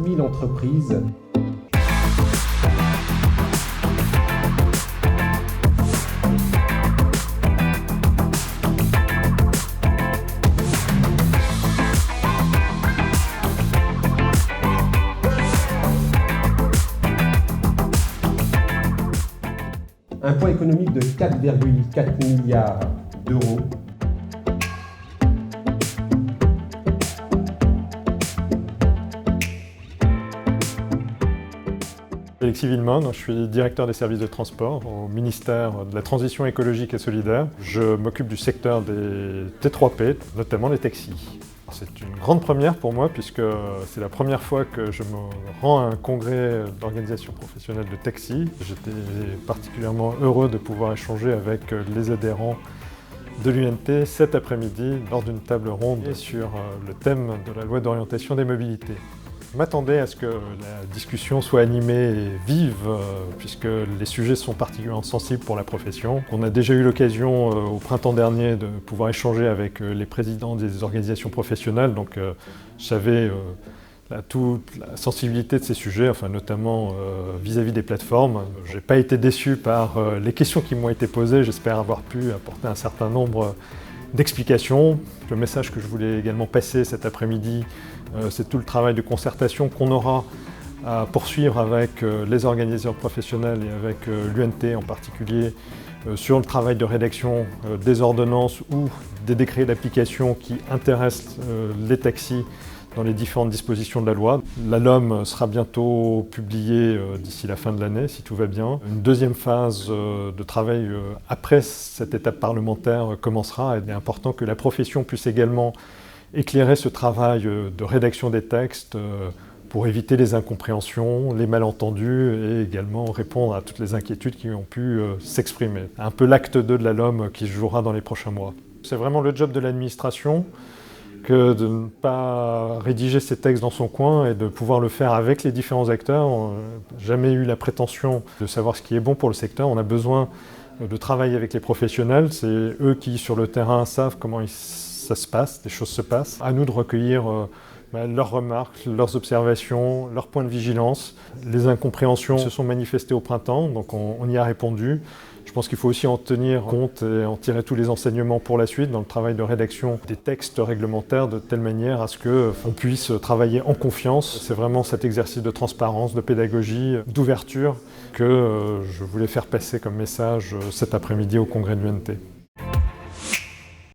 000 entreprises. Un poids économique de 4,4 milliards d'euros. Alexis Villemin, je suis directeur des services de transport au ministère de la Transition écologique et solidaire. Je m'occupe du secteur des T3P, notamment les taxis. C'est une grande première pour moi puisque c'est la première fois que je me rends à un congrès d'organisation professionnelle de taxi. J'étais particulièrement heureux de pouvoir échanger avec les adhérents de l'UNT cet après-midi lors d'une table ronde sur le thème de la loi d'orientation des mobilités. Je m'attendais à ce que la discussion soit animée et vive, puisque les sujets sont particulièrement sensibles pour la profession. On a déjà eu l'occasion au printemps dernier de pouvoir échanger avec les présidents des organisations professionnelles, donc je savais toute la sensibilité de ces sujets, enfin, notamment vis-à-vis des plateformes. Je n'ai pas été déçu par les questions qui m'ont été posées, j'espère avoir pu apporter un certain nombre d'explications. Le message que je voulais également passer cet après-midi, c'est tout le travail de concertation qu'on aura à poursuivre avec les organisations professionnelles et avec l'UNT en particulier sur le travail de rédaction des ordonnances ou des décrets d'application qui intéressent les taxis dans les différentes dispositions de la loi. La LOM sera bientôt publiée d'ici la fin de l'année, si tout va bien. Une deuxième phase de travail après cette étape parlementaire commencera. Il est important que la profession puisse également éclairer ce travail de rédaction des textes pour éviter les incompréhensions, les malentendus et également répondre à toutes les inquiétudes qui ont pu s'exprimer. Un peu l'acte 2 de la LOM qui se jouera dans les prochains mois. C'est vraiment le job de l'administration que de ne pas rédiger ces textes dans son coin et de pouvoir le faire avec les différents acteurs. On n'a jamais eu la prétention de savoir ce qui est bon pour le secteur. On a besoin de travailler avec les professionnels. C'est eux qui, sur le terrain, savent comment ça se passe, les choses se passent. À nous de recueillir leurs remarques, leurs observations, leurs points de vigilance. Les incompréhensions se sont manifestées au printemps, donc on y a répondu. Je pense qu'il faut aussi en tenir compte et en tirer tous les enseignements pour la suite dans le travail de rédaction des textes réglementaires de telle manière à ce qu'on puisse travailler en confiance. C'est vraiment cet exercice de transparence, de pédagogie, d'ouverture que je voulais faire passer comme message cet après-midi au congrès de l'UNT.